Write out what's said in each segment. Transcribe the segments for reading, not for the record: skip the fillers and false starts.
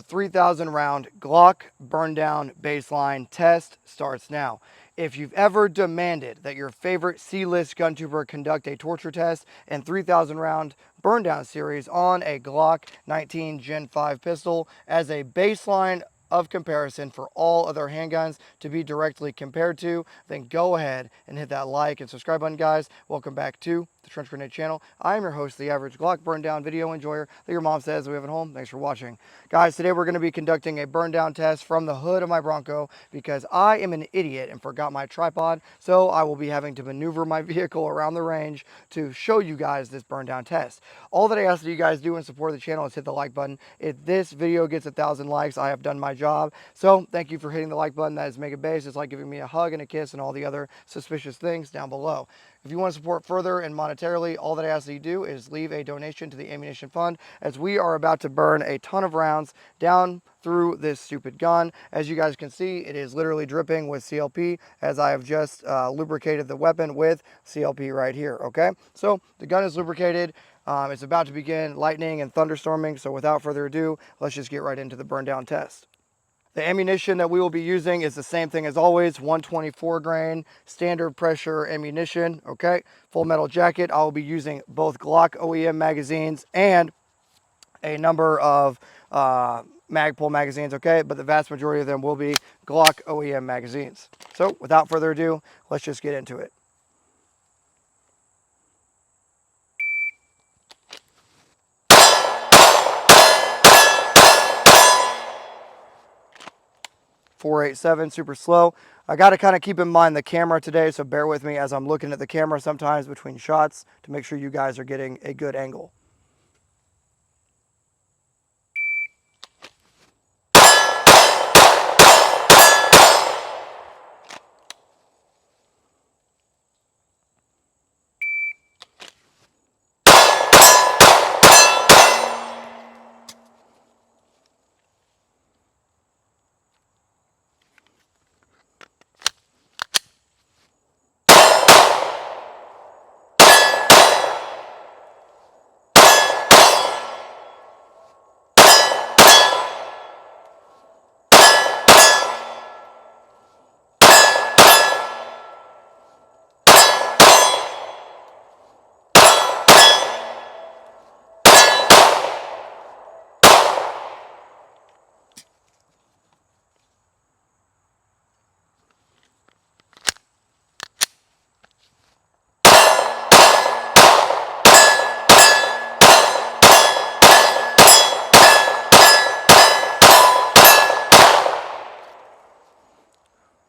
3,000 round Glock Burndown baseline test starts now. If you've ever demanded that your favorite C-list gun tuber conduct a torture test and 3,000 round Burndown series on a Glock 19 Gen 5 pistol as a baseline of comparison for all other handguns to be directly compared to, then go ahead and hit that like and subscribe button, guys. Welcome back to the Trench Grenade channel. I am your host, the average Glock Burndown video enjoyer that your mom says we have at home. Thanks for watching. Guys, today we're going to be conducting a Burndown test from the hood of my Bronco because I am an idiot and forgot my tripod, so I will be having to maneuver my vehicle around the range to show you guys this Burndown test. All that I ask that you guys do in support of the channel is hit the like button. If this video gets 1,000 likes, I have done my job. So thank you for hitting the like button. That is mega base. It's like giving me a hug and a kiss and all the other suspicious things down below. If you want to support further and monetarily, all that I ask that you do is leave a donation to the ammunition fund, as we are about to burn a ton of rounds down through this stupid gun. As you guys can see, it is literally dripping with CLP, as I have just lubricated the weapon with CLP right here. Okay, so the gun is lubricated. It's about to begin lightning and thunderstorming, so without further ado, let's just get right into the Burndown test. The ammunition that we will be using is the same thing as always, 124 grain standard pressure ammunition. Okay, full metal jacket. I will be using both Glock OEM magazines and a number of Magpul magazines. Okay, but the vast majority of them will be Glock OEM magazines. So without further ado, let's just get into it. .487, super slow. I got to kind of keep in mind the camera today, so bear with me as I'm looking at the camera sometimes between shots to make sure you guys are getting a good angle.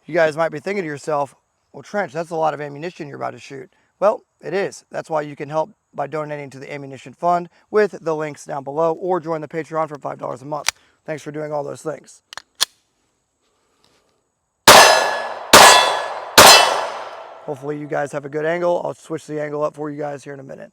You guys might be thinking to yourself, well, Trench, that's a lot of ammunition you're about to shoot. Well, it is. That's why you can help by donating to the ammunition fund with the links down below, or join the Patreon for $5 a month. Thanks for doing all those things. Hopefully you guys have a good angle. I'll switch the angle up for you guys here in a minute.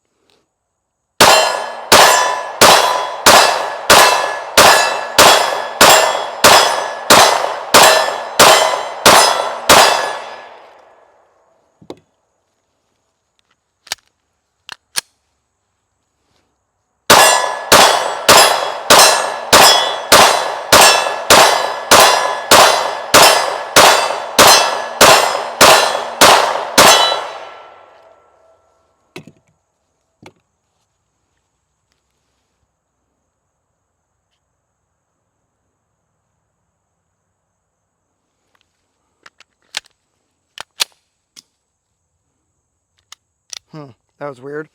That was weird.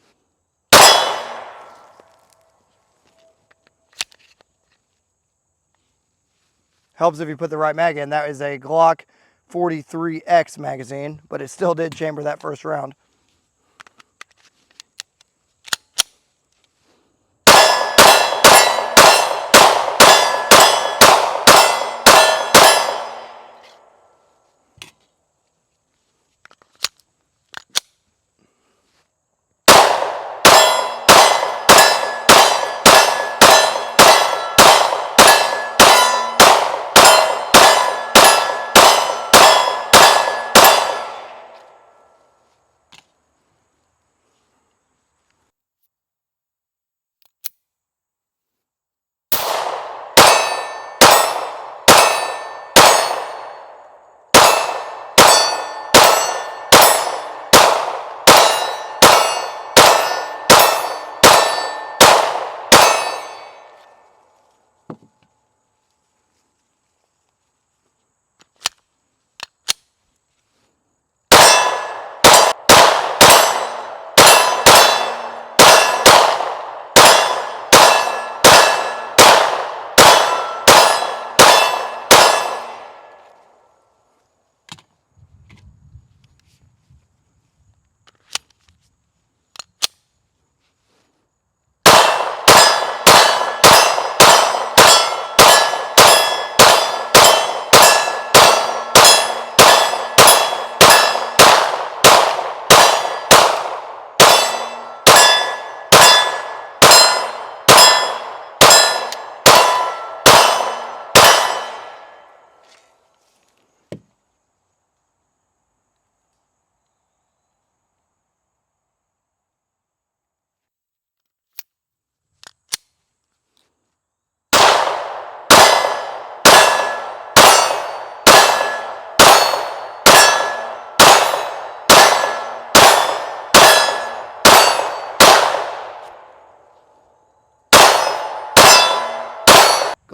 Helps if you put the right mag in. That is a Glock 43X magazine, but it still did chamber that first round.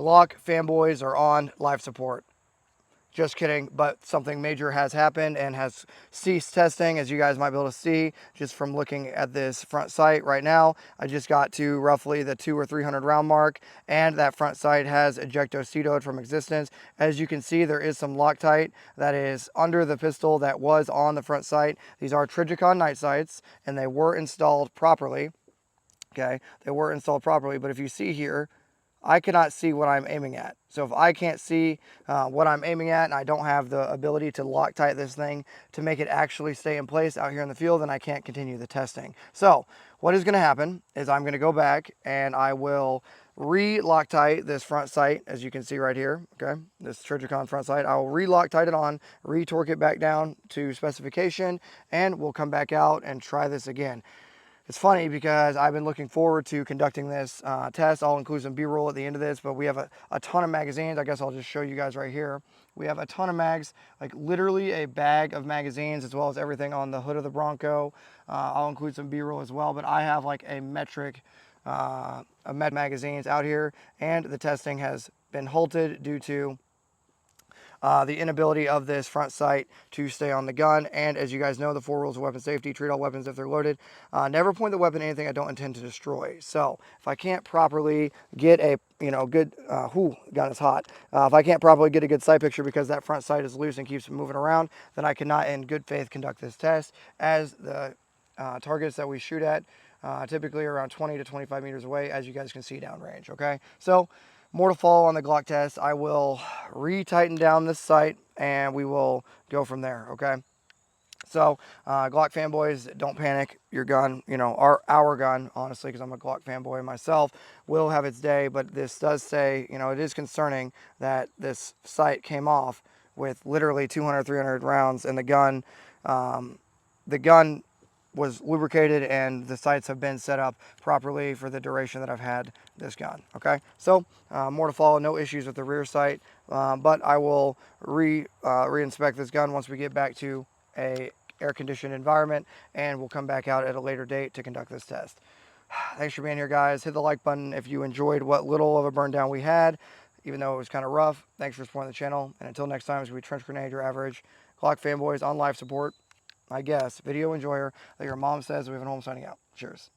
Glock fanboys are on life support. Just kidding, but something major has happened and has ceased testing, as you guys might be able to see just from looking at this front sight right now. I just got to roughly the 200 or 300 round mark, and that front sight has ejectocetoed from existence. As you can see, there is some Loctite that is under the pistol that was on the front sight. These are Trijicon night sights, and they were installed properly. Okay, they were installed properly, but if you see here, I cannot see what I'm aiming at. So if I can't see what I'm aiming at, and I don't have the ability to Loctite this thing to make it actually stay in place out here in the field, then I can't continue the testing. So what is going to happen is I'm going to go back and I will re-Loctite this front sight, as you can see right here, okay, this Trijicon front sight. I will re-Loctite it on, re-torque it back down to specification, and we'll come back out and try this again. It's funny because I've been looking forward to conducting this test. I'll include some B-roll at the end of this, but we have a ton of magazines. I guess I'll just show you guys right here. We have a ton of mags, like literally a bag of magazines, as well as everything on the hood of the Bronco. I'll include some B-roll as well, but I have like a metric magazines out here, and the testing has been halted due to the inability of this front sight to stay on the gun. And as you guys know, the 4 rules of weapon safety: treat all weapons if they're loaded. Never point the weapon at anything I don't intend to destroy. So if I can't properly get a good, gun is hot. If I can't properly get a good sight picture because that front sight is loose and keeps moving around, then I cannot in good faith conduct this test, as the targets that we shoot at typically around 20 to 25 meters away, as you guys can see downrange. Okay, so more to follow on the Glock test. I will re-tighten down this sight and we will go from there. Okay, so Glock fanboys, don't panic. Your gun, our gun, honestly, because I'm a Glock fanboy myself, will have its day. But this does say, it is concerning that this sight came off with literally 200, 300 rounds, and the gun was lubricated and the sights have been set up properly for the duration that I've had this gun. Okay, so more to follow. No issues with the rear sight, but I will re-inspect this gun once we get back to a air-conditioned environment, and we'll come back out at a later date to conduct this test. Thanks for being here, guys. Hit the like button if you enjoyed what little of a burn down we had, even though it was kind of rough. Thanks for supporting the channel, and until next time, as we trench grenade your average Glock fanboys on life support, I guess, video enjoyer, like your mom says. We have a home signing out. Cheers.